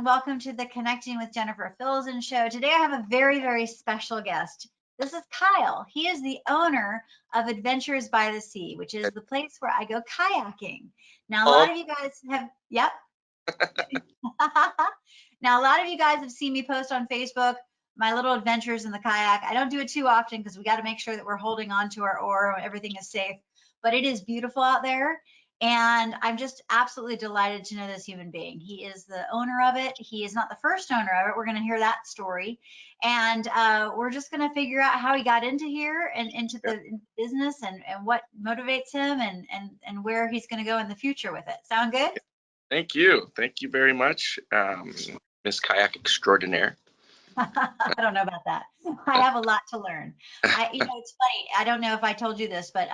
welcome to the Connecting with Jennifer Filzen show. Today I have a very, very special guest. This is Kyle. He is the owner of Adventures by the Sea, which is the place where I go kayaking. Now, a lot of you guys have, yep. Now, a lot of you guys have seen me post on Facebook my little adventures in the kayak. I don't do it too often because we got to make sure that we're holding on to our oar and everything is safe, but it is beautiful out there. And I'm just absolutely delighted to know this human being. He is the owner of it. He is not the first owner of it. We're going to hear that story. And we're just going to figure out how he got into here and into the business and what motivates him and where he's going to go in the future with it. Sound good? Thank you. Thank you very much, Miss Kayak Extraordinaire. I don't know about that. I have a lot to learn. It's funny. I don't know if I told you this, but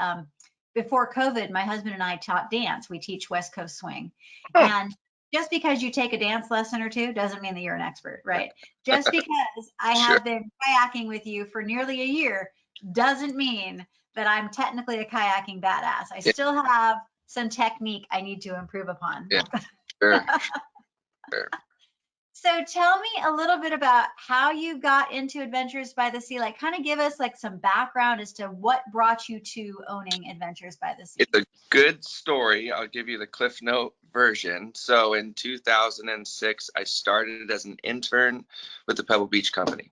before COVID, my husband and I taught dance. We teach West Coast swing. And just because you take a dance lesson or two doesn't mean that you're an expert, right? Just because I have been kayaking with you for nearly a year doesn't mean that I'm technically a kayaking badass. I still have some technique I need to improve upon. Yeah, sure. So tell me a little bit about how you got into Adventures by the Sea. Like, kind of give us like some background as to what brought you to owning Adventures by the Sea. It's a good story. I'll give you the Cliff Note version. So in 2006, I started as an intern with the Pebble Beach Company.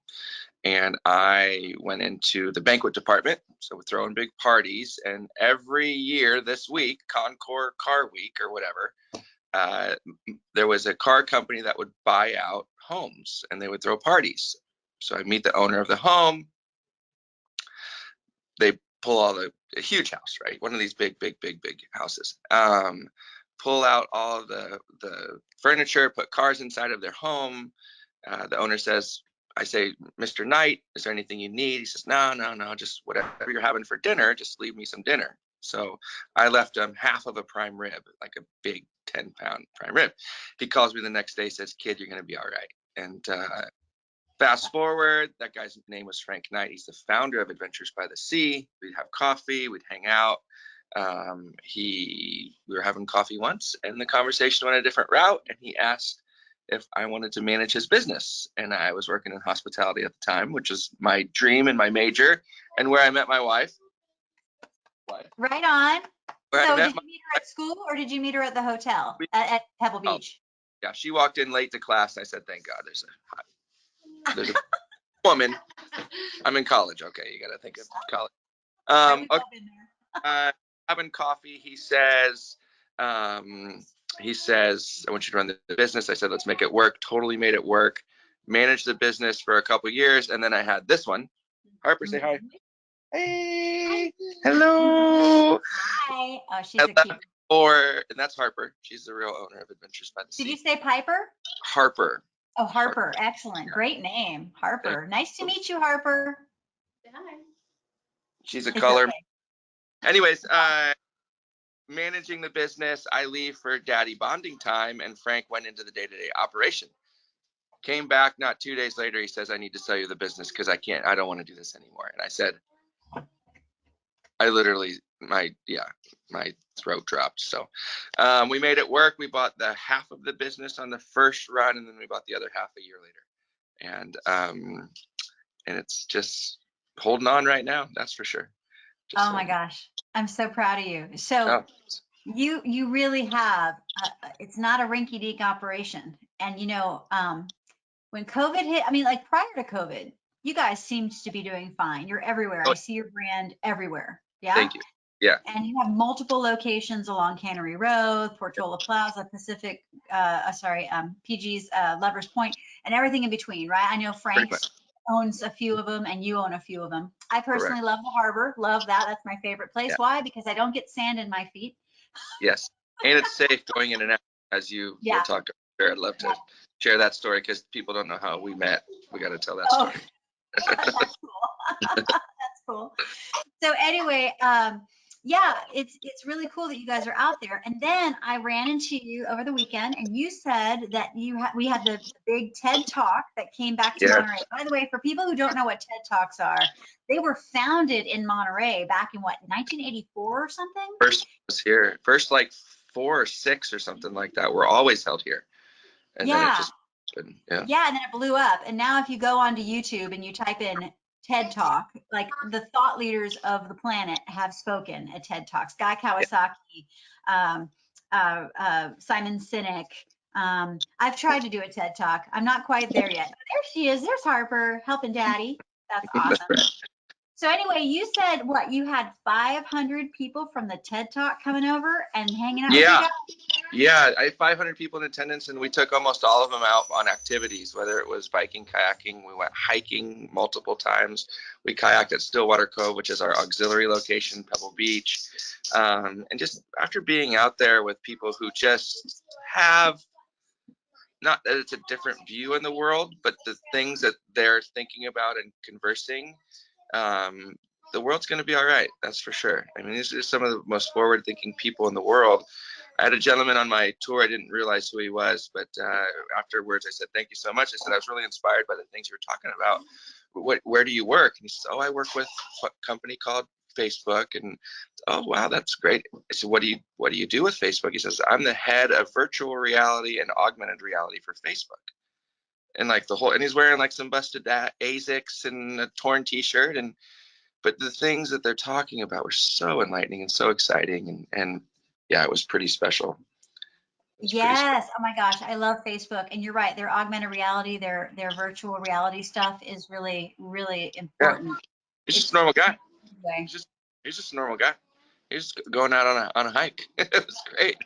And I went into the banquet department. So we're throwing big parties. And every year this week, Concours Car Week or whatever, there was a car company that would buy out homes and they would throw parties. So I meet the owner of the home. They pull a huge house, right? One of these big houses. Pull out all of the furniture, put cars inside of their home. The owner says, I say, Mr. Knight, is there anything you need? He says, no, just whatever you're having for dinner, just leave me some dinner. So I left him half of a prime rib, like a big 10-pound prime rib. He calls me the next day, says, kid, you're going to be all right. And fast forward, that guy's name was Frank Knight. He's the founder of Adventures by the Sea. We'd have coffee, we'd hang out. We were having coffee once and the conversation went a different route. And he asked if I wanted to manage his business. And I was working in hospitality at the time, which is my dream and my major and where I met my wife. Right on. So did you meet her at school or did you meet her at the hotel at Pebble Beach? Yeah, she walked in late to class. I said, thank God there's a woman. I'm in college. Okay, you got to think of college. Having coffee, he says, I want you to run the business. I said, let's make it work. Totally made it work. Managed the business for a couple years. And then I had this one. Harper, say hi. Hey, hello. Hi. Oh, she's a cute. And that's Harper. She's the real owner of Adventures by the Sea. Did you say Piper? Harper. Oh, Harper. Excellent. Great name. Harper. Nice to meet you, Harper. Hi. She's a color. Okay. Anyways, managing the business, I leave for daddy bonding time, and Frank went into the day-to-day operation. Came back not 2 days later. He says, I need to sell you the business because I don't want to do this anymore. And I said, I literally, my throat dropped. So we made it work. We bought the half of the business on the first run, and then we bought the other half a year later. And it's just holding on right now. That's for sure. Oh my gosh. I'm so proud of you. So you really have, it's not a rinky dink operation. And when COVID hit, I mean, like prior to COVID, you guys seemed to be doing fine. You're everywhere. I see your brand everywhere. Yeah. Thank you. Yeah. And you have multiple locations along Cannery Road, Portola Plaza, Pacific, PG's Lovers Point, and everything in between, right? I know Frank owns a few of them and you own a few of them. I personally love the harbor. Love that. That's my favorite place. Yeah. Why? Because I don't get sand in my feet. Yes. And it's safe going in and out, as you will talk about. I'd love to share that story because people don't know how we met. We got to tell that story. That's cool. That's cool. So anyway, it's really cool that you guys are out there. And then I ran into you over the weekend, and you said that we had the big TED Talk that came back to Monterey. By the way, for people who don't know what TED Talks are, they were founded in Monterey back in 1984 or something? First was here. First like 4 or 6 or something like that. We're always held here. And then it just Yeah. Yeah, and then it blew up. And now if you go onto YouTube and you type in TED Talk, like the thought leaders of the planet have spoken at TED Talks. Guy Kawasaki, um, Simon Sinek. I've tried to do a TED Talk. I'm not quite there yet. There she is. There's Harper helping Daddy. That's That's awesome. right. So anyway, you said what? You had 500 people from the TED Talk coming over and hanging out with you Yeah. guys? Yeah, I had 500 people in attendance, and we took almost all of them out on activities, whether it was biking, kayaking. We went hiking multiple times. We kayaked at Stillwater Cove, which is our auxiliary location, Pebble Beach. And just after being out there with people who just have, not that it's a different view in the world, but the things that they're thinking about and conversing, um, the world's going to be all right. That's for sure. I mean, these are some of the most forward-thinking people in the world. I had a gentleman on my tour. I didn't realize who he was, but afterwards I said, thank you so much. I said, I was really inspired by the things you were talking about. Where do you work? And he says, oh, I work with a company called Facebook. And oh, wow, that's great. I said, what do you do with Facebook? He says, I'm the head of virtual reality and augmented reality for Facebook. And like and he's wearing like some busted ASICs and a torn t-shirt. But the things that they're talking about were so enlightening and so exciting. And yeah, it was pretty special. Yes. Oh my gosh, I love Facebook. And you're right. Their augmented reality, their virtual reality stuff is really, really Yeah, important. he's just a It's normal guy. way. He's just a normal guy. He's just going out on a hike. It was great.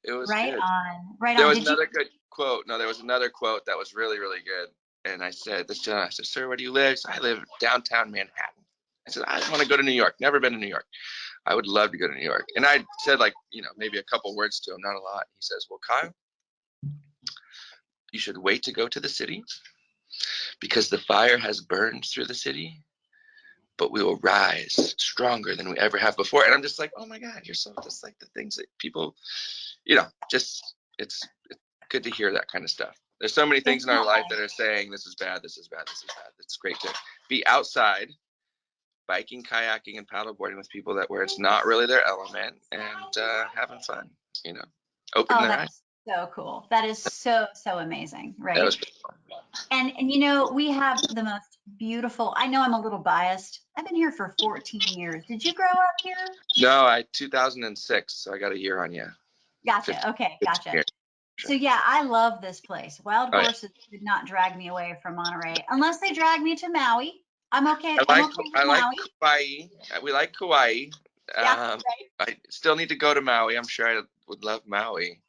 It was Right good. on. Right There on. was Did you? another good quote. No, there was another quote that was really, really good. And I said, sir, where do you live? He said, I live downtown Manhattan. I said, I want to go to New York. Never been to New York. I would love to go to New York. And I said, like, maybe a couple words to him, not a lot. He says, well, Kyle, you should wait to go to the city because the fire has burned through the city, but we will rise stronger than we ever have before. And I'm just like, oh my God, you're so just like the things that people, just it's good to hear that kind of stuff. There's so many things in our life that are saying this is bad, this is bad, this is bad. It's great to be outside, biking, kayaking, and paddleboarding with people where it's not really their element and having fun, opening Oh, their eyes. that's so cool. That is so, so amazing. That Right. was And we have the most beautiful, I know I'm a little biased. I've been here for 14 years. Did you grow up here? no, 2006, so I got a year on you. Gotcha. 15, Okay. 15 Gotcha. years. So Sure. yeah, I love this place. Wild Oh, yeah. horses did not drag me away from Monterey unless they drag me to Maui. I'm okay. I I'm like okay with I like Maui. Kauai. We like Kauai. Yeah. Right. I still need to go to Maui. I'm sure I would love Maui,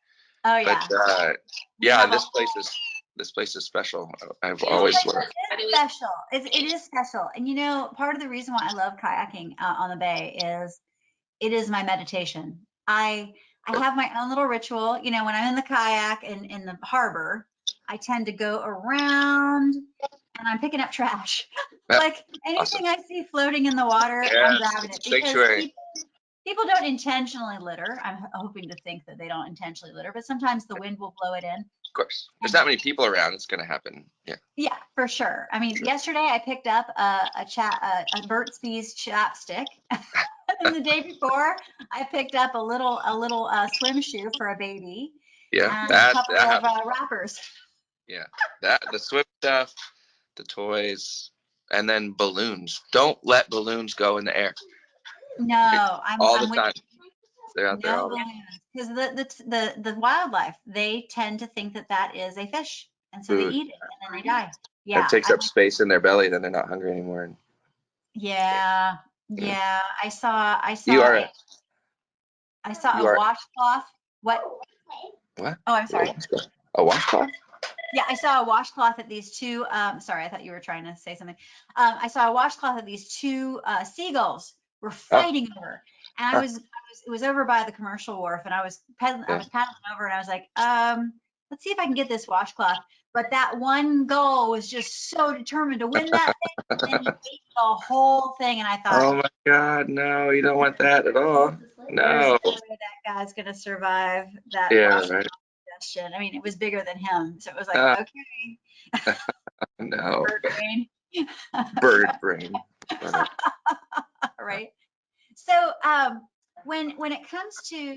Oh but yeah. We yeah, have a this place is special. I've This always place loved. is special. It is special. And part of the reason why I love kayaking on the bay is it is my meditation. I have my own little ritual. When I'm in the kayak in the harbor, I tend to go around and I'm picking up trash. Yeah, Like awesome. anything I see floating in the water, I'm Yes, grabbing it because sanctuary. people don't intentionally litter. I'm hoping to think that they don't intentionally litter, but sometimes the wind will blow it in. Of course, there's And that many people around. It's going to happen. Yeah. yeah, for sure. I mean, yesterday I picked up a Burt's Bees chapstick, and the day before I picked up a little swim shoe for a baby Yeah. and a That couple that of happens. wrappers. Yeah. The swim stuff, the toys, and then balloons. Don't let balloons go in the air. No, All the I'm with time. They're out there no all the time. balloons because the wildlife, they tend to think that that is a fish, and so they Food. eat it and then they die. It Yeah, takes up space in their belly, then they're not hungry anymore. yeah, Yeah. yeah. You are I saw you a are washcloth. What? what? Oh, I'm sorry. A washcloth? Yeah, I saw a washcloth at these two. Sorry, I thought you were trying to say something. I saw a washcloth at these two seagulls were Oh, fighting over, and huh, it was over by the commercial wharf, and I was yeah. paddling over, and I was like, let's see if I can get this washcloth. But that one gull was just so determined to win that thing, and then he ate the whole thing, and I thought, Oh my God, no, you don't want that at all. there's no No. way that guy's gonna survive that Yeah, washcloth right. digestion. I mean, it was bigger than him, so it was like, Ah, okay, no. bird brain. Bird brain. Right. So when it comes to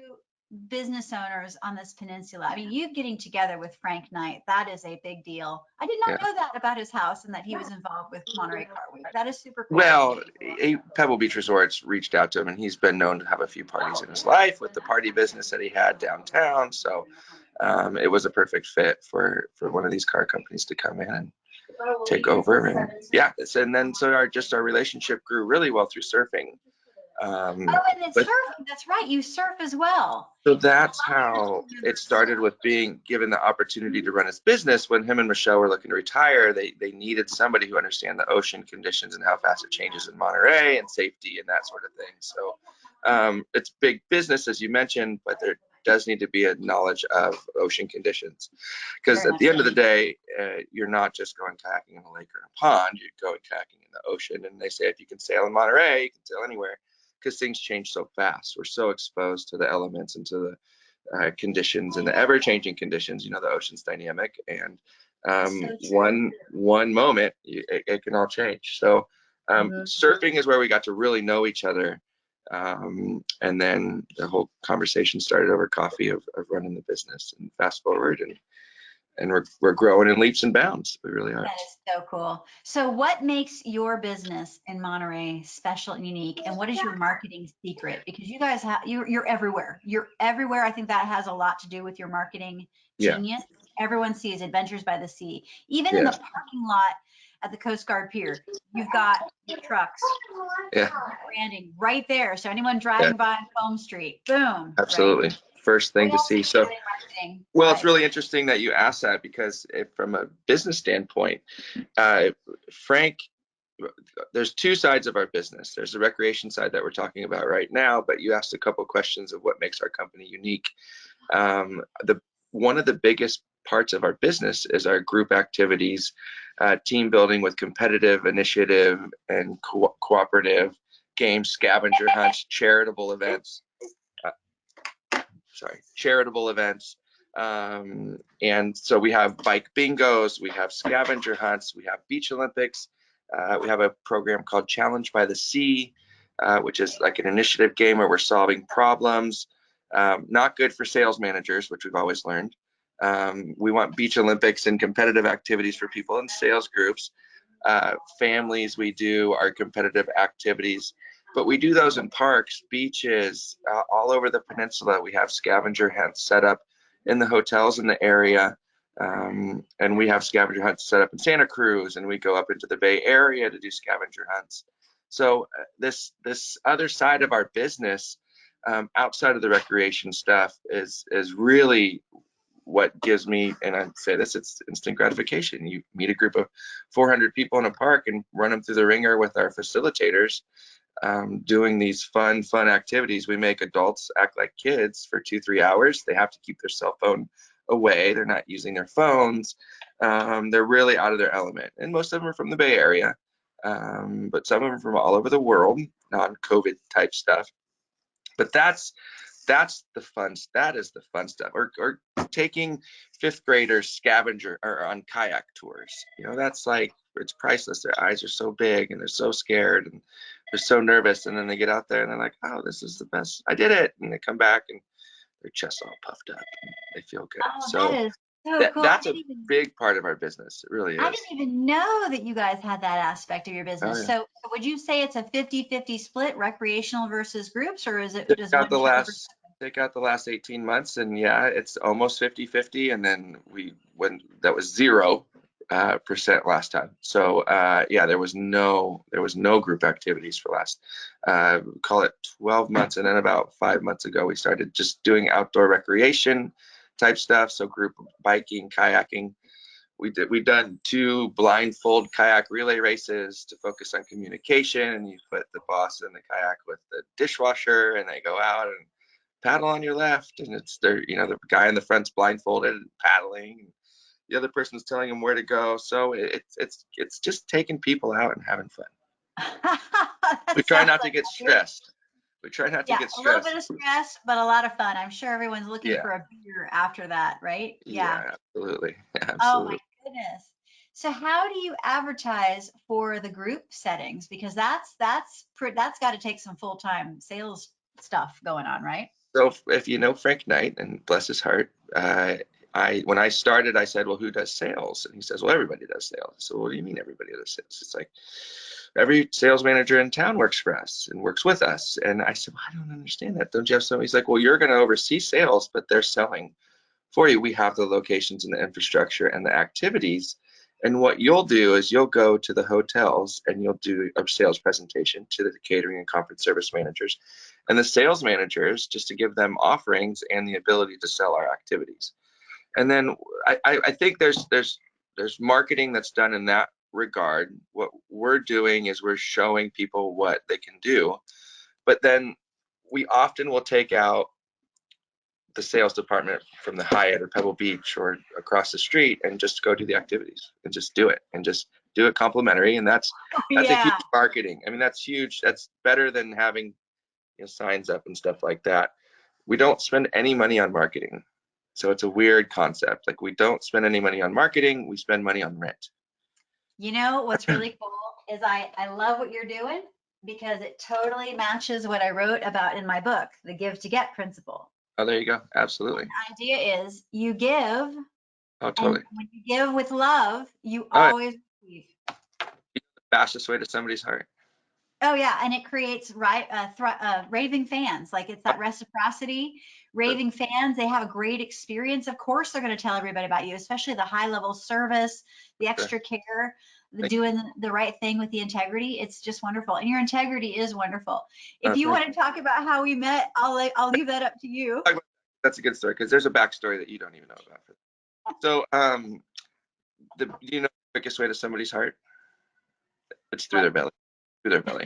business owners on this peninsula. I mean, you getting together with Frank Knight, that is a big deal. I did not Yeah. know that about his house and that he was involved with Monterey Car Week. That is super cool. Well, Pebble Beach Resorts reached out to him, and he's been known to have a few parties in his life with the party business that he had downtown. So it was a perfect fit for one of these car companies to come in and take over. And yeah, and then so our relationship grew really well through surfing. Oh, and then But surfing, that's right. You surf as well. so that's how it started, with being given the opportunity to run his business. When him and Michelle were looking to retire, they needed somebody who understand the ocean conditions and how fast it changes in Monterey and safety and that sort of thing. So it's big business, as you mentioned, but there does need to be a knowledge of ocean conditions, because Very at much the end so. of the day, you're not just going kayaking in a lake or in a pond, you're going kayaking in the ocean. And they say if you can sail in Monterey, you can sail anywhere, because things change so fast. We're so exposed to the elements and to the conditions and the ever-changing conditions. You know, the ocean's dynamic, and So true. one moment it can all change. So Mhm. surfing is where we got to really know each other, and then the whole conversation started over coffee of running the business. And fast forward, and we're growing in leaps and bounds. We really are. That is so cool. So what makes your business in Monterey special and unique? And what is your marketing secret? Because you guys have, you're everywhere. You're everywhere. I think that has a lot to do with your marketing Yeah, genius. Everyone sees Adventures by the Sea. Even in yeah, the parking lot at the Coast Guard Pier, you've got your trucks, yeah, branding right there. So anyone yeah. driving by on Foam Street, boom, right? Absolutely. First What thing to else see. do you So, do in marketing? well, it's Right. really interesting that you asked that, because from a business standpoint, uh, Frank, there's two sides of our business. There's the recreation side that we're talking about right now, but you asked a couple questions of what makes our company unique. The One of the biggest parts of our business is our group activities, team building with competitive initiative and cooperative games, scavenger hunts, charitable events. Charitable events. And so we have bike bingos, we have scavenger hunts, we have beach Olympics. We have a program called Challenge by the Sea, which is like an initiative game where we're solving problems. Not good for sales managers, which we've always learned. We want beach Olympics and competitive activities for people in sales groups. Families, we do our competitive activities, but we do those in parks, beaches, all over the peninsula. We have scavenger hunts set up in the hotels in the area, and we have scavenger hunts set up in Santa Cruz, and we go up into the Bay Area to do scavenger hunts. So this other side of our business, outside of the recreation stuff, is really what gives me, and I say this, it's instant gratification. You meet a group of 400 people in a park and run them through the ringer with our facilitators, doing these fun activities. We make adults act like kids for 2-3 hours. They have to keep their cell phone away. They're not using their phones. They're really out of their element. And most of them are from the Bay Area, but some of them from all over the world, non-COVID type stuff. But that is the fun stuff. Or taking fifth graders scavenger or on kayak tours. You know, that's like, it's priceless. Their eyes are so big and they're so scared and they're so nervous, and then they get out there and they're like, oh, this is the best. I did it. And they come back and their chest's all puffed up and they feel good. Oh, that So is so cool. that's a big part of our business. It really I is. didn't even know that you guys had that aspect of your Oh business. yeah. So would you say it's a 50-50 split, recreational versus groups, or is it Take does out one the carry over? last take out the last 18 months, and yeah, it's almost 50-50. And then when that was 0% last time. So yeah, there was no group activities for last, call it 12 months. And then about 5 months ago we started just doing outdoor recreation type stuff, so group biking, kayaking. We've done 2 blindfold kayak relay races to focus on communication, and you put the boss in the kayak with the dishwasher and they go out and paddle on your left, and it's the guy in the front's blindfolded and paddling, and the other person's telling him where to go. So it's just taking people out and having fun. That We try sounds not to like get fun. stressed. We try not to Yeah, get a little bit stressed. of stress, but a lot of fun. I'm sure everyone's looking Yeah, for a beer after that, right? Yeah. yeah, absolutely. Oh my Absolutely. goodness. So how do you advertise for the group settings? Because that's got to take some full-time sales stuff going on, right? So if you know Frank Knight, and bless his heart, when I started, I said, well, who does sales? And he says, well, everybody does sales. So what do you mean everybody does sales? It's like every sales manager in town works for us and works with us. And I said, well, I don't understand that. Don't you have somebody? He's like, well, you're going to oversee sales, but they're selling for you. We have the locations and the infrastructure and the activities. And what you'll do is you'll go to the hotels and you'll do a sales presentation to the catering and conference service managers and the sales managers, just to give them offerings and the ability to sell our activities. And then I think there's marketing that's done in that regard. What we're doing is we're showing people what they can do, but then we often will take out the sales department from the Hyatt or Pebble Beach or across the street and just go do the activities and just do it complimentary. And that's a huge marketing. I mean, that's huge. That's better than having signs up and stuff like that. We don't spend any money on marketing. So it's a weird concept. Like, we don't spend any money on marketing. We spend money on rent. You know, what's really cool is I love what you're doing, because it totally matches what I wrote about in my book, The Give to Get Principle. Oh, there you go. Absolutely. And the idea is you give. Oh, totally. And when you give with love, you always receive. The fastest way to somebody's heart. Oh yeah, and it creates raving fans. Like, it's that reciprocity. Raving fans, they have a great experience. Of course, they're going to tell everybody about you, especially the high level service, the extra care, doing the right thing with the integrity. It's just wonderful, and your integrity is wonderful. If you want to talk about how we met, I'll leave that up to you. That's a good story, because there's a backstory that you don't even know about. So, you know, the quickest way to somebody's heart? It's through their belly. Through their belly.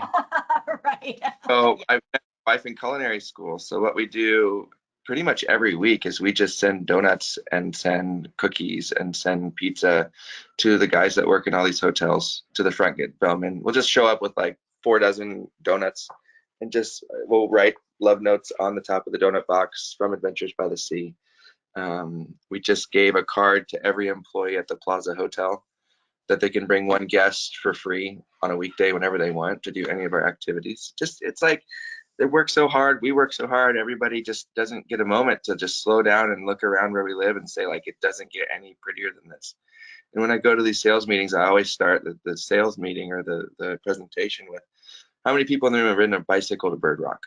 Right. So I met my wife in culinary school. So what we do pretty much every week is we just send donuts and send cookies and send pizza to the guys that work in all these hotels to the front gate bellman. We'll just show up with like 4 dozen donuts and just we'll write love notes on the top of the donut box from Adventures by the Sea. We just gave a card to every employee at the Plaza Hotel that they can bring one guest for free on a weekday whenever they want to do any of our activities. Just, it's like, they work so hard, we work so hard, everybody just doesn't get a moment to just slow down and look around where we live and say, like, it doesn't get any prettier than this. And when I go to these sales meetings, I always start the sales meeting or the presentation with, how many people in the room have ridden a bicycle to Bird Rock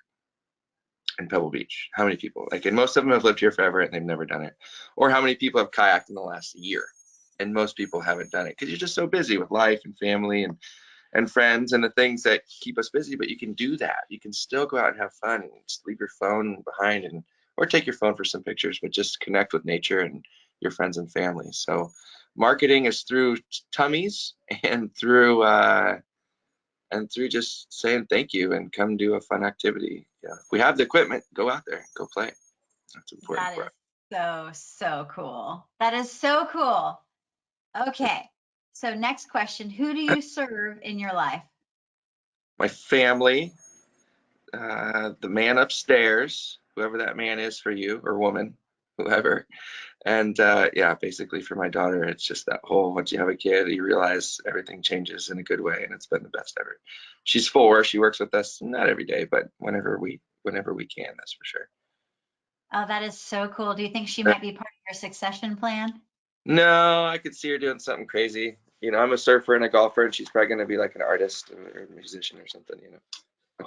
in Pebble Beach? How many people? Like, and most of them have lived here forever and they've never done it. Or how many people have kayaked in the last year? And most people haven't done it because you're just so busy with life and family and friends and the things that keep us busy. But you can do that. You can still go out and have fun and just leave your phone behind or take your phone for some pictures, but just connect with nature and your friends and family. So marketing is through tummies and through just saying thank you and come do a fun activity. Yeah, if we have the equipment, go out there, go play. That's important. That is so cool. That is so cool. Okay, so next question: who do you serve in your life? My family, the man upstairs, whoever that man is for you, or woman, whoever. And yeah, basically for my daughter, it's just that whole, once you have a kid, you realize everything changes in a good way, and it's been the best ever. She's 4, she works with us, not every day, but whenever we can, that's for sure. Oh, that is so cool. Do you think she might be part of your succession plan? No, I could see her doing something crazy. You know, I'm a surfer and a golfer, and she's probably going to be like an artist or a musician or something, you know.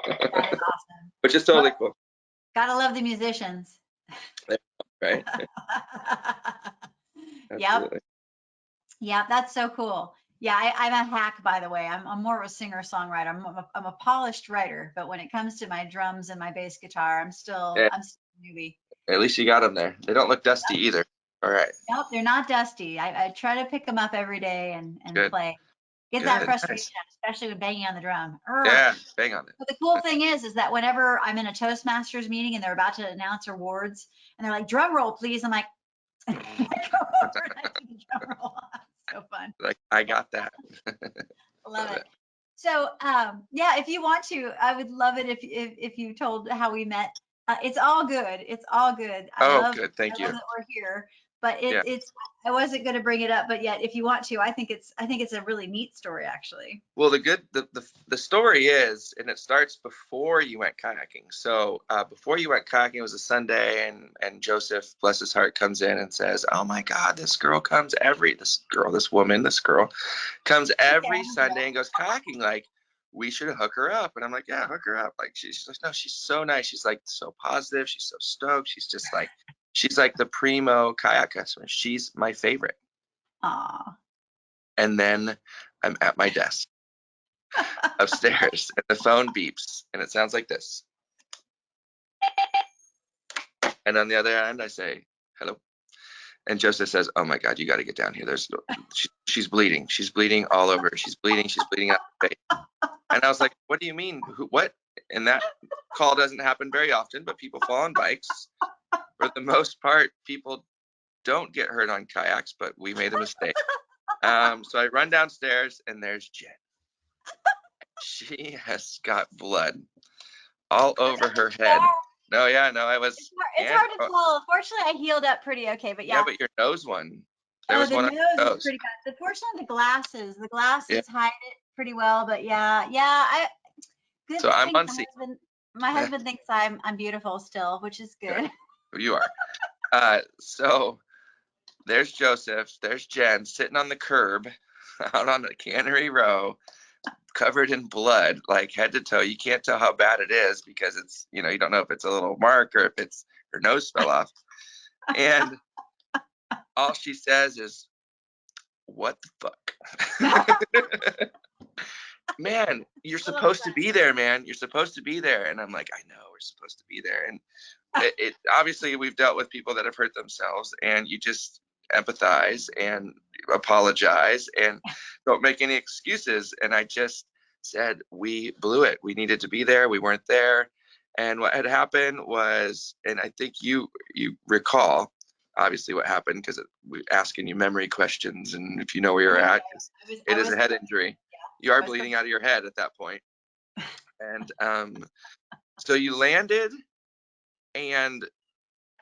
That is awesome. Which is totally cool. Gotta love the musicians. Right? Yep. Yeah, that's so cool. Yeah, I'm a hack, by the way. I'm more of a singer-songwriter. I'm a polished writer, but when it comes to my drums and my bass guitar, I'm still a newbie. At least you got them there. They don't look dusty either. All right. Nope, they're not dusty. I try to pick them up every day and play. Get that frustration out, especially with banging on the drum. Yeah, bang on it. But the cool thing is that whenever I'm in a Toastmasters meeting and they're about to announce awards and they're like, drum roll, please. I'm like, I go over and I do the drum roll. It's so fun. Like, I got that. Love it. So, yeah, if you want to, I would love it if you told how we met. It's all good. It's all good. Good. Thank you. I love that we're here. but Yeah. I wasn't going to bring it up, but yet if you want to, I think it's a really neat story actually. Well, the story is, and it starts before you went kayaking. So before you went kayaking, it was a Sunday, and Joseph, bless his heart, comes in and says, "Oh my God, this girl comes this girl comes every Sunday and goes kayaking. Like, we should hook her up." And I'm like, "Yeah, hook her up." Like, she's like, "No, she's so nice. She's like so positive. She's so stoked. She's like the primo kayak customer. She's my favorite." Aw. And then I'm at my desk upstairs and the phone beeps and it sounds like this. And on the other end, I say, "Hello." And Joseph says, "Oh my God, you got to get down here. She's bleeding. She's bleeding all over. She's bleeding. She's bleeding out of her face." And I was like, "What do you mean? What?" And that call doesn't happen very often, but people fall on bikes. For the most part, people don't get hurt on kayaks, but we made a mistake. So I run downstairs and there's Jen. She has got blood all over her head. No, yeah, no, I was. It's hard to tell. Fortunately, I healed up pretty okay, but yeah. Yeah, but your nose one. There was the one on your nose is nose. pretty bad. Fortunately, the glasses Yeah. hide it pretty well, but yeah. Good So I'm thing on scene. my husband thinks I'm beautiful still, which is good. Yeah, you are. So there's Joseph, there's Jen sitting on the curb out on the Cannery Row, covered in blood, like head to toe. You can't tell how bad it is because it's, you don't know if it's a little mark or if it's her nose fell off. And all she says is, "What the fuck?" "Man, you're supposed to be there, man. You're supposed to be there." And I'm like, "I know we're supposed to be there." And it obviously we've dealt with people that have hurt themselves, and you just empathize and apologize and don't make any excuses. And I just said, "We blew it. We needed to be there. We weren't there." And what had happened was, and I think you recall obviously what happened because we're asking you memory questions, and if you know where you're at, it is a head injury. You are bleeding out of your head at that point. And so you landed and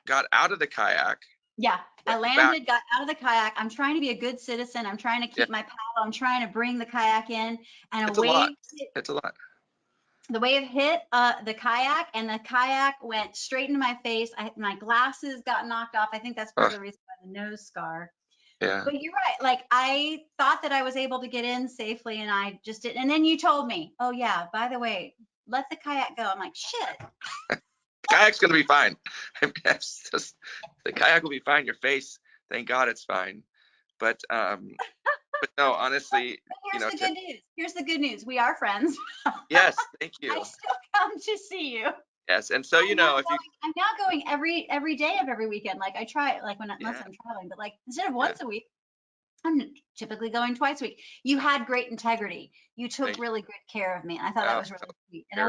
got out of the kayak. Yeah, I landed, got out of the kayak. I'm trying to be a good citizen. I'm trying to keep my paddle. I'm trying to bring the kayak in, and It's a lot. It's a lot. The wave hit the kayak, and the kayak went straight into my face. My glasses got knocked off. I think that's part of the reason why the nose scar. Yeah. But you're right. Like, I thought that I was able to get in safely, and I just didn't. And then you told me, "Oh yeah, by the way, let the kayak go." I'm like, shit. The kayak's gonna be fine. I mean, the kayak will be fine. Your face, thank God, it's fine. But no, honestly, Here's the good news. Here's the good news. We are friends. Yes, thank you. I still come to see you. Yes, and so I'm now going every day of every weekend. Like, I try, like, unless I'm traveling, but like, instead of once a week, I'm typically going twice a week. You had great integrity. You took really good care of me, and I thought that was really sweet. And I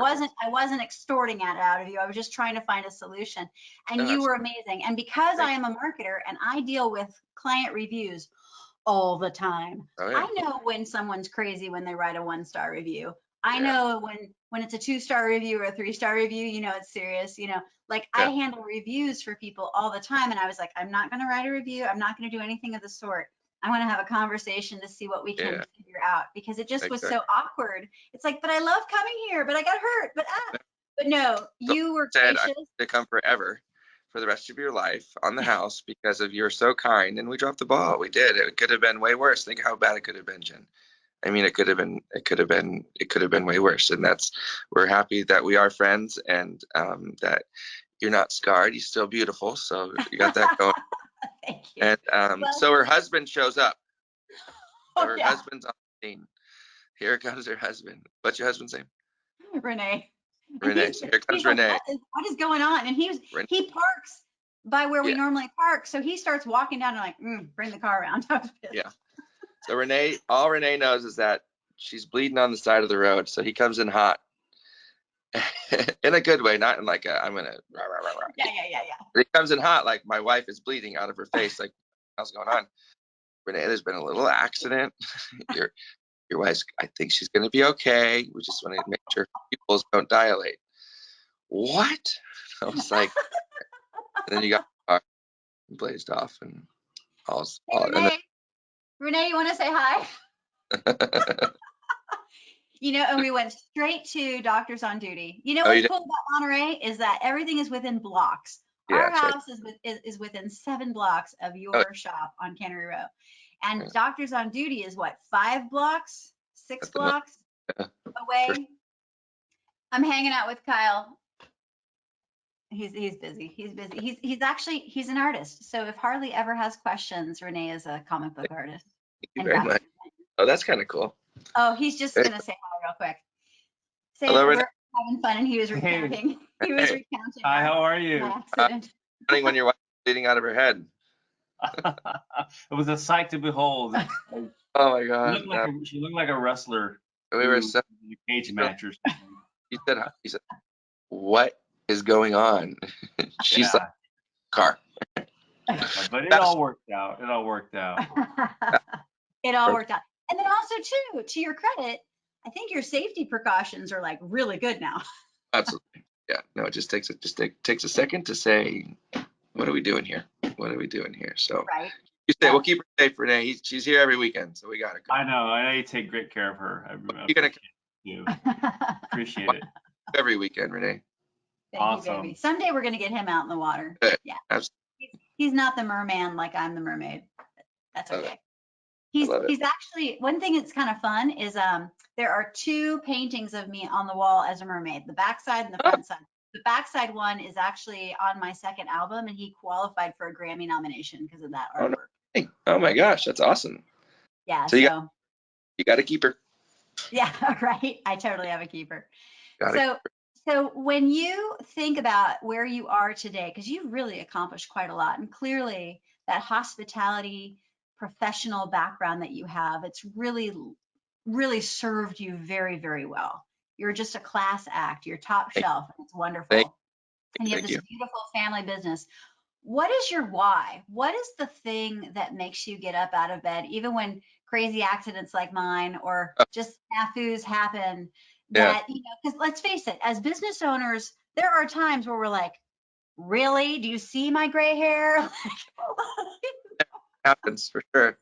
wasn't extorting it out of you. I was just trying to find a solution, and you were amazing. And because I am a marketer and I deal with client reviews all the time, I know when someone's crazy when they write a 1-star review. I know when it's a 2-star review or a 3-star review, it's serious. Like, I handle reviews for people all the time, and I was like, I'm not going to write a review. I'm not going to do anything of the sort. I want to have a conversation to see what we can figure out, because it just was so awkward. It's like, but I love coming here, but I got hurt, but no, you were gracious. I to come forever for the rest of your life on the house because of you're so kind, and we dropped the ball. We did. It could have been way worse. Think how bad it could have been, Jen. I mean, it could have been way worse. And we're happy that we are friends, and that you're not scarred. You're still beautiful. So you got that going. Thank you. And so her husband shows up. So her husband's on the scene. Here comes her husband. What's your husband's name? Renee. Renee. So here comes Renee. Like, what is going on? And he parks by where we normally park. So he starts walking down and like, bring the car around. Yeah. So all Renee knows is that she's bleeding on the side of the road. So he comes in hot. In a good way, not in like I'm gonna rah, rah, rah, rah. Yeah. But he comes in hot, like, my wife is bleeding out of her face, like, what's going on? Renee, there's been a little accident. Your wife's, I think she's gonna be okay. We just want to make sure pupils don't dilate. What? I was like, and then you got blazed off, and Hey, Renee, you want to say hi? And we went straight to Doctors on Duty. Oh, you What's did? cool about Monterey is that everything is within blocks. Yeah, Our that's right. house is within 7 blocks of Oh, your shop on Cannery Row. And yeah, Doctors on Duty is what, 5 blocks, 6 at the moment, blocks yeah, for away? I'm hanging out with Kyle. He's busy. He's busy. He's an artist. So if Harley ever has questions, Renee is a comic book artist Thank you and very graphic much. designer. Oh, that's kind of cool. Oh, he's just Hey, gonna say hi real quick. Say hello, that Renee. we're having fun, and he was Hey, recounting. He was Hey, recounting hi, how are my you? accident. running when your wife is bleeding out of her head. It was a sight to behold. Oh my She God. looked like she looked like a wrestler We were who so, in a cage match or something. he said, what is going on? She's like, Yeah, car. yeah, but it Fast all worked out. It all worked out. It all forward. worked out. And then also too, to your credit, I think your safety precautions are like really good now. Absolutely. Yeah. No, it just takes a second to say, what are we doing here? What are we doing here? So Right. you say, Yep. we'll keep her safe, Renee. She's here every weekend, so we got to go. I know you take great care of her. I You're gonna come appreciate you. Appreciate it. every weekend, Renee. Thank you, baby. Awesome. Someday we're gonna get him out in the water. Yeah. Absolutely. He's not the merman like I'm the mermaid. That's Love it. okay. I love it. He's actually, one thing that's kind of fun is there are 2 paintings of me on the wall as a mermaid, the backside and the Oh, front side. The backside one is actually on my 2nd album, and he qualified for a Grammy nomination because of that oh, no. artwork. Hey, oh my gosh, that's awesome. Yeah, So so you got to keep her. yeah, right. I totally have a keeper. Got to. So when you think about where you are today, because you've really accomplished quite a lot, and clearly that hospitality professional background that you have, it's really served you very, very well. You're just a class act. You're top Thank, shelf. It's thank, wonderful. And you have thank this you. beautiful family business. What is your why? What is the thing that makes you get up out of bed, even when crazy accidents like mine or Oh, just snafus happen? yeah, That, because let's face it, as business owners, there are times where we're like, really? Do you see my gray hair? happens for sure.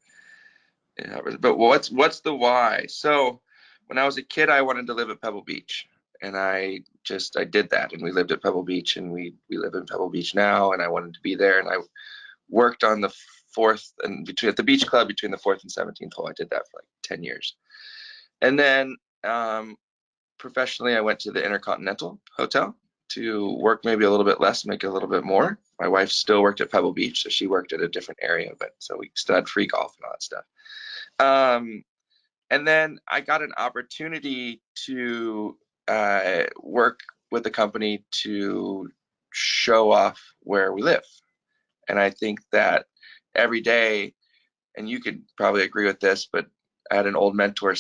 It happens. But what's the why? So when I was a kid, I wanted to live at Pebble Beach, and I did that, and we lived at Pebble Beach, and we live in Pebble Beach now, and I wanted to be there, and I worked on the fourth and between at the beach club between the 4th and 17th hole. I did that for like 10 years. And then professionally, I went to the Intercontinental Hotel to work maybe a little bit less, make a little bit more. My wife still worked at Pebble Beach, so she worked at a different area, but so we still had free golf and all that stuff. And then I got an opportunity to work with a company to show off where we live. And I think that every day, and you could probably agree with this, but I had an old mentor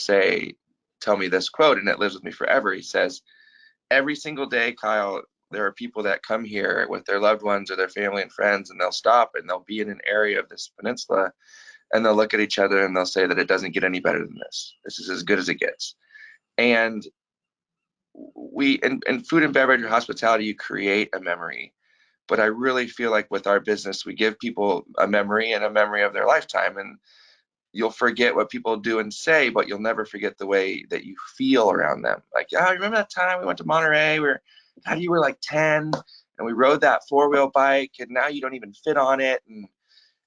tell me this quote, and it lives with me forever. He says, every single day, Kyle, there are people that come here with their loved ones or their family and friends, and they'll stop and they'll be in an area of this peninsula, and they'll look at each other and they'll say that it doesn't get any better than this. This is as good as it gets. And in food and beverage or hospitality, you create a memory. But I really feel like with our business, we give people a memory and a memory of their lifetime. And you'll forget what people do and say, but you'll never forget the way that you feel around them. Like, yeah, remember that time we went to Monterey where God, you were like 10 and we rode that 4-wheel bike and now you don't even fit on it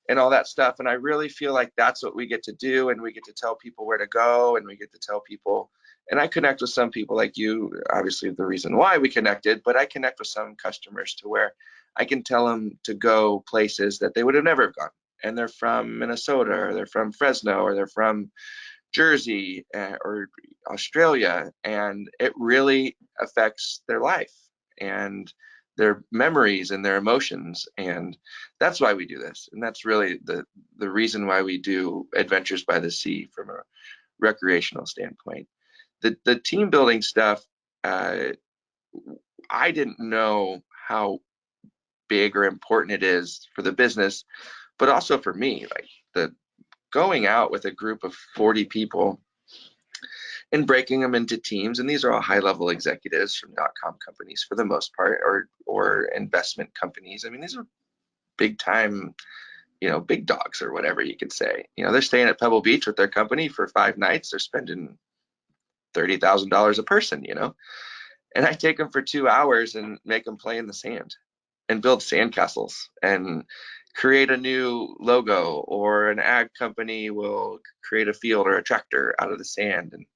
and all that stuff. And I really feel like that's what we get to do. And we get to tell people where to go and we get to tell people. And I connect with some people like you, obviously the reason why we connected, but I connect with some customers to where I can tell them to go places that they would have never gone. And they're from Minnesota or they're from Fresno or they're from Jersey or Australia. And it really affects their life and their memories and their emotions. And that's why we do this. And that's really the reason why we do Adventures by the Sea from a recreational standpoint. The team building stuff, I didn't know how big or important it is for the business, but also for me. Like the going out with a group of 40 people and breaking them into teams, and these are all high-level executives from .com companies for the most part, or investment companies. I mean, these are big-time big dogs or whatever you could say. They're staying at Pebble Beach with their company for 5 nights. They're spending $30,000 a person, and I take them for 2 hours and make them play in the sand and build sandcastles and create a new logo, or an ag company will create a field or a tractor out of the sand. And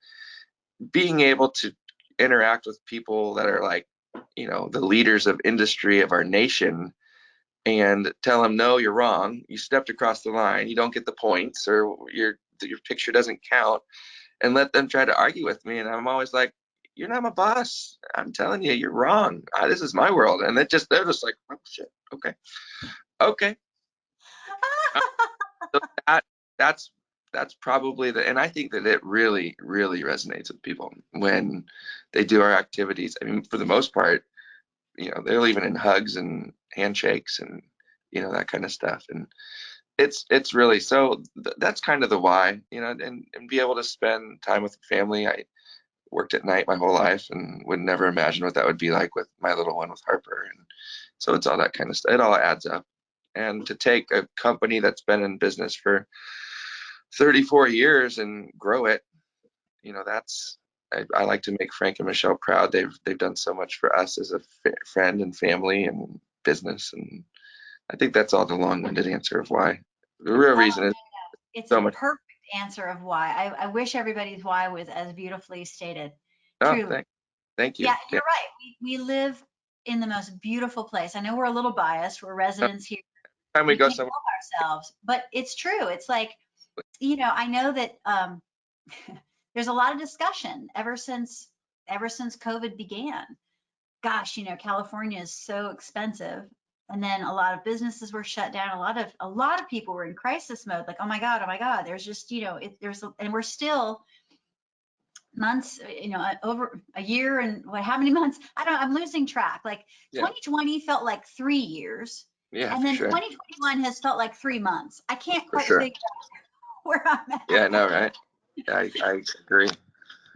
being able to interact with people that are like, the leaders of industry of our nation, and tell them, no, you're wrong. You stepped across the line. You don't get the points, or your picture doesn't count, and let them try to argue with me. And I'm always like, you're not my boss. I'm telling you, you're wrong. This is my world. And they're just like, oh shit. Okay. So that's probably and I think that it really, really resonates with people when they do our activities. I mean, for the most part, they're leaving in hugs and handshakes and, that kind of stuff. And it's really, so that's kind of the why, and be able to spend time with family. I worked at night my whole life and would never imagine what that would be like with my little one, with Harper. And so it's all that kind of stuff. It all adds up. And to take a company that's been in business for 34 years and grow it, that's, I like to make Frank and Michelle proud. They've done so much for us as a friend and family and business. And I think that's all the long-winded answer of why. The real reason is it's so a much. perfect answer of why. I wish everybody's why was as beautifully stated. Oh, Truly. thank you. Yeah, you're right. We live in the most beautiful place. I know we're a little biased. We're residents here. Time we go can't somewhere. help ourselves, but it's true. It's like, I know that there's a lot of discussion ever since COVID began. Gosh, California is so expensive. And then a lot of businesses were shut down. A lot of people were in crisis mode. Like, oh my God. There's just, and we're still months, over a year and how many months? I'm losing track. Like 2020 felt like 3 years. Yeah, And then sure. 2021 has felt like 3 months. I can't quite Sure. figure out where I'm at. Yeah, I know, right? Yeah, I agree.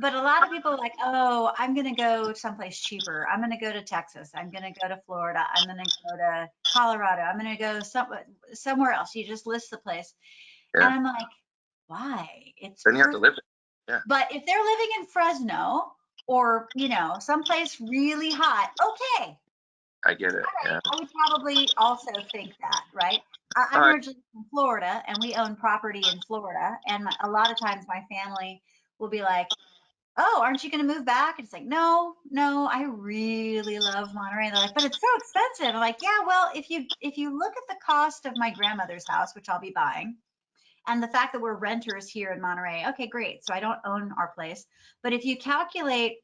But a lot of people are like, oh, I'm going to go someplace cheaper. I'm going to go to Texas. I'm going to go to Florida. I'm going to go to Colorado. I'm going to go somewhere else. You just list the place. Yeah. And I'm like, why? It's Then you have to live perfect. it. Yeah. But if they're living in Fresno or, someplace really hot, okay. I get it. All right. Yeah. I would probably also think that, right? I'm originally from Florida, and we own property in Florida. And a lot of times my family will be like, oh, aren't you going to move back? And it's like, no, I really love Monterey. And they're like, but it's so expensive. I'm like, yeah, well, if you look at the cost of my grandmother's house, which I'll be buying, and the fact that we're renters here in Monterey, okay, great. So I don't own our place. But if you calculate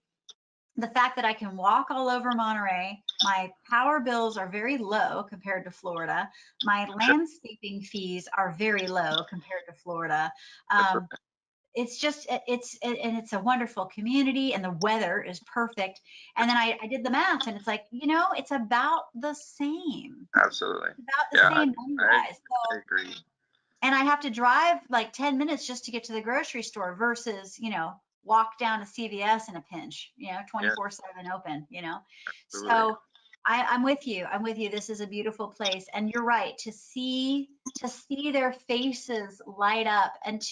the fact that I can walk all over Monterey, my power bills are very low compared to Florida. My landscaping fees are very low compared to Florida. It's just, it's a wonderful community, and the weather is perfect. And then I did the math, and it's like, it's about the same. Absolutely. It's about the same money-wise. I agree. And I have to drive like 10 minutes just to get to the grocery store versus, walk down to CVS in a pinch, 24/7 open, Absolutely. So I'm with you. This is a beautiful place. And you're right, to see their faces light up, and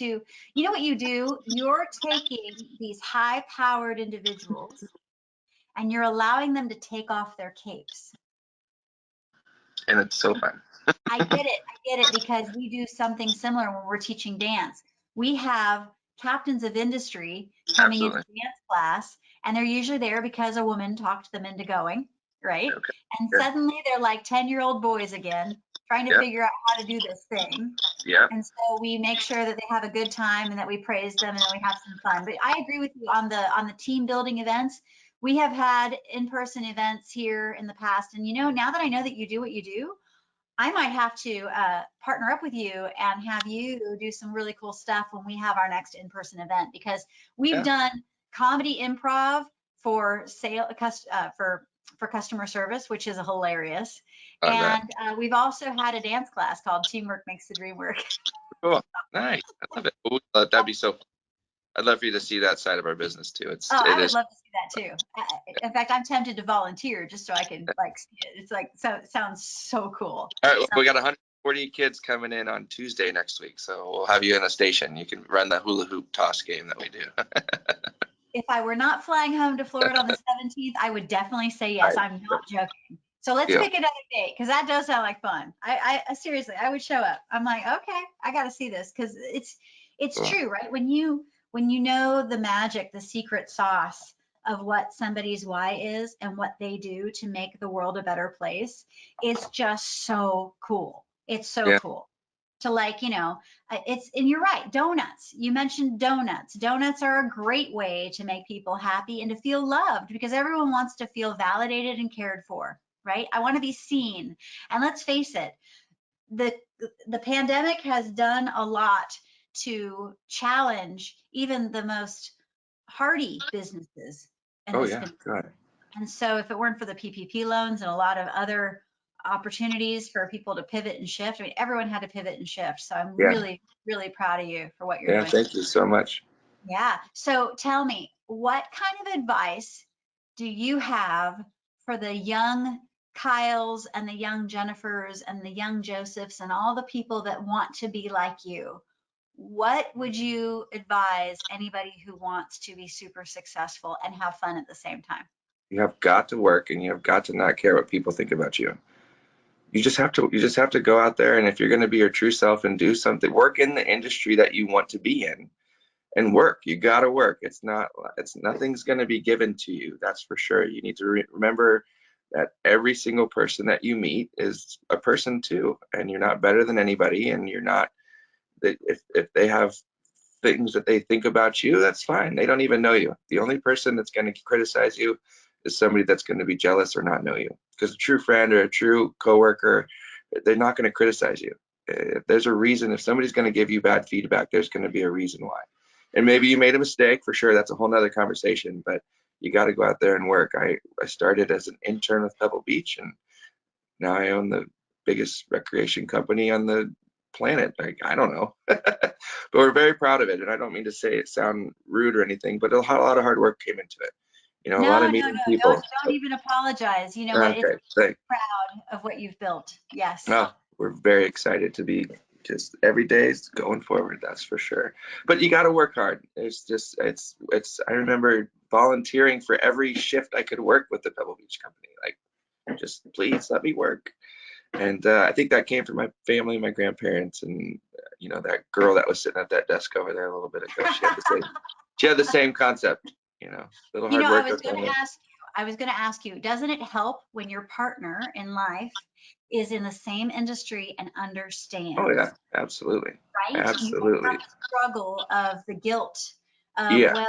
what you do, you're taking these high powered individuals and you're allowing them to take off their capes. And it's so fun. I get it, because we do something similar when we're teaching dance. We have captains of industry coming into dance class, and they're usually there because a woman talked them into going, right? Okay. And suddenly they're like 10-year-old boys again, trying to figure out how to do this thing. Yeah. And so we make sure that they have a good time and that we praise them and that we have some fun. But I agree with you on the team building events. We have had in-person events here in the past. And now that I know that you do what you do, I might have to partner up with you and have you do some really cool stuff when we have our next in-person event, because we've done comedy improv for for customer service, which is hilarious. And we've also had a dance class called Teamwork Makes the Dream Work. Cool. Nice. I love it. That'd be so fun. I'd love for you to see that side of our business too. I would love to see that too. In fact, I'm tempted to volunteer just so I can see it. It's like, so it sounds so cool. All right, well, we got 100 40 kids coming in on Tuesday next week, so we'll have you in a station. You can run the hula hoop toss game that we do. If I were not flying home to Florida on the 17th, I would definitely say yes. I'm not joking. So let's pick another date, because that does sound like fun. I seriously, I would show up. I'm like, okay, I got to see this, because it's Cool. true, right? When you know the magic, the secret sauce of what somebody's why is and what they do to make the world a better place, it's just so cool. It's so cool to, like, and you're right, donuts. You mentioned donuts. Donuts are a great way to make people happy and to feel loved, because everyone wants to feel validated and cared for, right? I want to be seen. And let's face it, the pandemic has done a lot to challenge even the most hardy businesses in Oh this. yeah, God. And so if it weren't for the PPP loans and a lot of other opportunities for people to pivot and shift, I mean, everyone had to pivot and shift. So I'm really, really proud of you for what you're doing. Thank you so much. Yeah. So tell me, what kind of advice do you have for the young Kyles and the young Jennifers and the young Josephs and all the people that want to be like you? What would you advise anybody who wants to be super successful and have fun at the same time? You have got to work, and you have got to not care what people think about you. You just have to go out there, and if you're going to be your true self and do something, work in the industry that you want to be in, and work. You got to work. It's nothing's going to be given to you. That's for sure. You need to remember that every single person that you meet is a person too, and you're not better than anybody, and you're not, if they have things that they think about you, that's fine. They don't even know you. The only person that's going to criticize you is somebody that's going to be jealous or not know you. Because a true friend or a true coworker, they're not going to criticize you. If there's a reason, if somebody's going to give you bad feedback, there's going to be a reason why. And maybe you made a mistake, for sure. That's a whole nother conversation, but you got to go out there and work. I started as an intern with Pebble Beach, and now I own the biggest recreation company on the planet. Like, I don't know, but we're very proud of it. And I don't mean to say it sound rude or anything, but a lot of hard work came into it. A lot of meeting people. Don't even apologize. You know what? Okay, It's proud of what you've built. Yes. No, we're very excited to be just every day is going forward. That's for sure. But you got to work hard. It's I remember volunteering for every shift I could work with the Pebble Beach company. Like, just please let me work. And I think that came from my family, my grandparents, and that girl that was sitting at that desk over there a little bit ago. She had the same concept. Little hard work. I was going to ask you, doesn't it help when your partner in life is in the same industry and understands? Oh yeah, absolutely. Right? Absolutely. You don't have the struggle of the guilt of, well,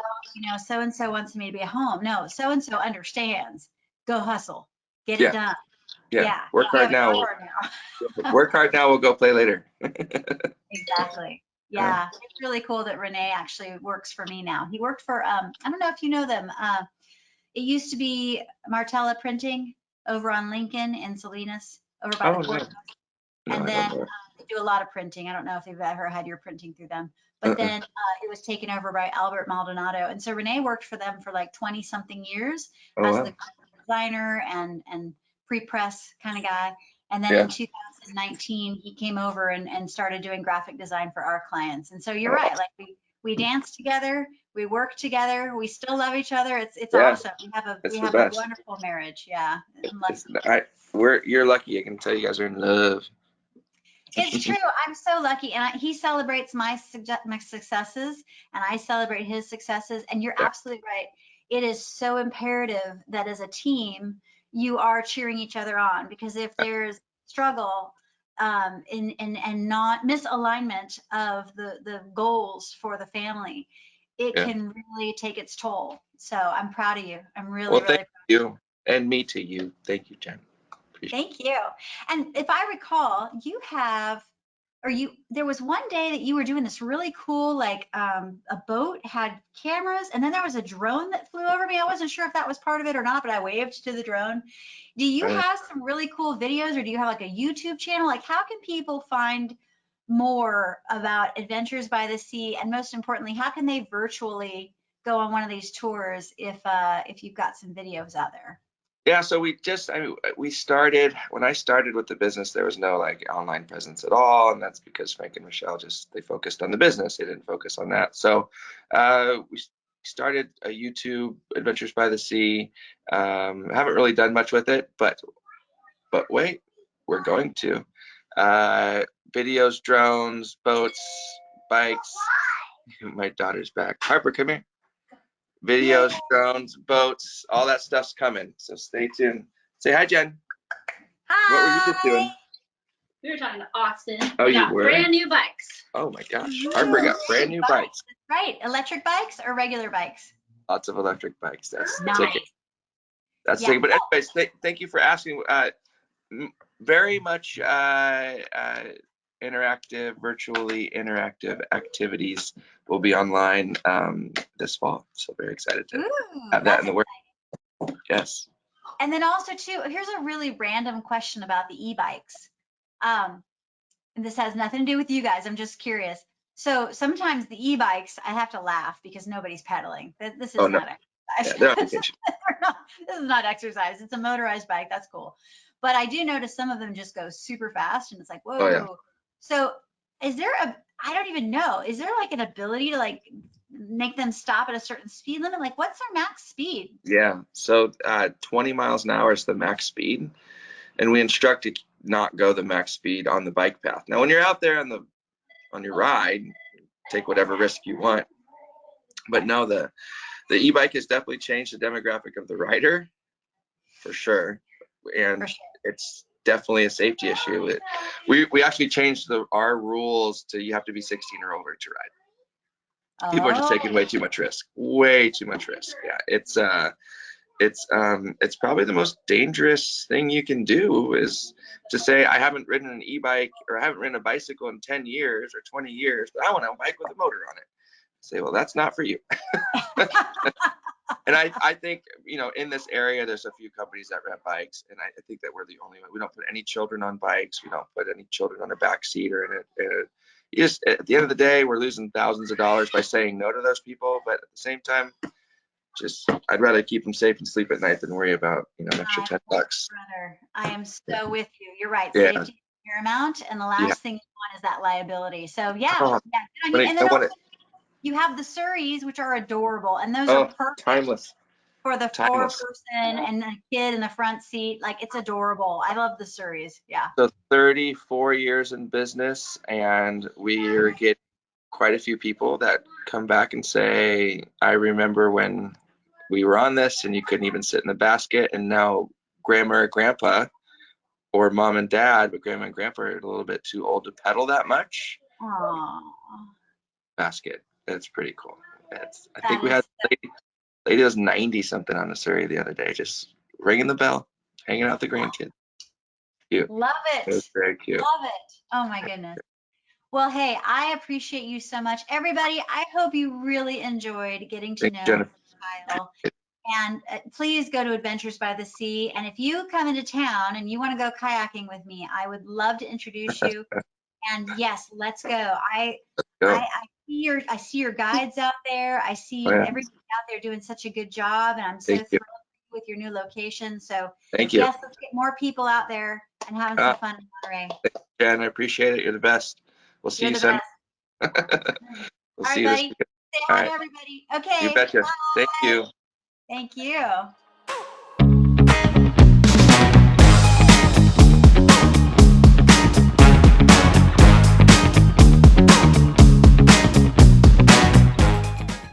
so-and-so wants me to be at home. No, so-and-so understands. Go hustle. Get it done. Yeah. Work hard now. Work hard now. We'll go play later. Exactly. Yeah. It's really cool that Renee actually works for me now. He worked for, I don't know if you know them. It used to be Martella Printing over on Lincoln in Salinas, over by the courthouse. And then they do a lot of printing. I don't know if you've ever had your printing through them, but then it was taken over by Albert Maldonado. And so Renee worked for them for like 20 something years as the designer and pre-press kind of guy. And then in 2019, he came over and started doing graphic design for our clients. And so you're right. Like we dance together, we work together, we still love each other. It's awesome. We have a wonderful marriage. Yeah. You're lucky. I can tell you guys are in love. It's true. I'm so lucky. And he celebrates my successes and I celebrate his successes. And you're absolutely right. It is so imperative that as a team, you are cheering each other on, because if there's struggle and not misalignment of the goals for the family, it can really take its toll. So I'm proud of you. I'm really proud. Thank you. And me to you. Thank you, Jen. Thank you. And if I recall, there was one day that you were doing this really cool, like a boat had cameras, and then there was a drone that flew over me. I wasn't sure if that was part of it or not, but I waved to the drone. Do you have some really cool videos, or do you have like a YouTube channel? Like, how can people find more about Adventures by the Sea? And most importantly, how can they virtually go on one of these tours if you've got some videos out there? Yeah, so we started, when I started with the business, there was no like online presence at all. And that's because Frank and Michelle they focused on the business. They didn't focus on that. So we started a YouTube, Adventures by the Sea. Haven't really done much with it, but wait, we're going to. Videos, drones, boats, bikes. My daughter's back. Harper, come here. Videos, drones, boats, all that stuff's coming. So stay tuned. Say hi, Jen. Hi. What were you just doing? We were talking to Austin. Oh, We you got were? brand new bikes. Oh my gosh. Harper got brand new bikes. That's right. Electric bikes or regular bikes? Lots of electric bikes. That's the Nice. ticket. That's the Yeah. ticket. But anyways, thank you for asking. Very much interactive, virtually interactive activities will be online this fall. So very excited to have that in the works. Yes. And then also too, here's a really random question about the e-bikes. And this has nothing to do with you guys. I'm just curious. So sometimes the e-bikes, I have to laugh because nobody's pedaling. This is Oh, no. not exercise. Yeah, they're on vacation. This is not exercise. It's a motorized bike. That's cool. But I do notice some of them just go super fast and it's like, whoa. Oh, yeah. So is there I don't even know, is there like an ability to like make them stop at a certain speed limit? Like what's their max speed? Yeah. So 20 miles an hour is the max speed. And we instruct to not go the max speed on the bike path. Now, when you're out there on your ride, take whatever risk you want. But no, the e-bike has definitely changed the demographic of the rider, for sure. And it's definitely a safety issue. We actually changed our rules to you have to be 16 or older to ride. People are just taking way too much risk. Way too much risk. Yeah, it's probably the most dangerous thing you can do is to say I haven't ridden an e-bike or I haven't ridden a bicycle in 10 years or 20 years, but I want a bike with a motor on it. Say, well, that's not for you. And I think, in this area, there's a few companies that rent bikes, and I think that we're the only one. We don't put any children on bikes. We don't put any children on a back seat or in it. You just, at the end of the day, we're losing thousands of dollars by saying no to those people. But at the same time, I'd rather keep them safe and sleep at night than worry about, an extra $10. Brother, I am so with you. You're right. Yeah. Safety is paramount, and the last thing you want is that liability. So yeah, Oh, good on you. And then I want also, you have the Surreys, which are adorable, and those Oh, are perfect timeless. for the Timeless. 4-person and a kid in the front seat. Like it's adorable. I love the Surreys. Yeah. So 34 years in business, and we're getting quite a few people that come back and say, I remember when we were on this and you couldn't even sit in the basket, and now grandma or grandpa or mom and dad, but grandma and grandpa are a little bit too old to pedal that much. Aww. Basket. That's pretty cool. I think we had lady was 90 something on the Surrey the other day, just ringing the bell, hanging out with the grandkids. Cute. Love it. It was very cute. Love it. Oh my goodness. Well, hey, I appreciate you so much. Everybody, I hope you really enjoyed getting to know Kyle. And please go to Adventures by the Sea. And if you come into town and you want to go kayaking with me, I would love to introduce you. And yes, let's go. I see your guides out there. I see everybody out there doing such a good job, and I'm so thrilled with your new location. So thank you. Yes, let's get more people out there and having some fun in Monterey. Jen, I appreciate it. You're the best. We'll see you soon. We'll see you this weekend. Say hi to everybody. Okay. You betcha. Bye. Thank you. Thank you.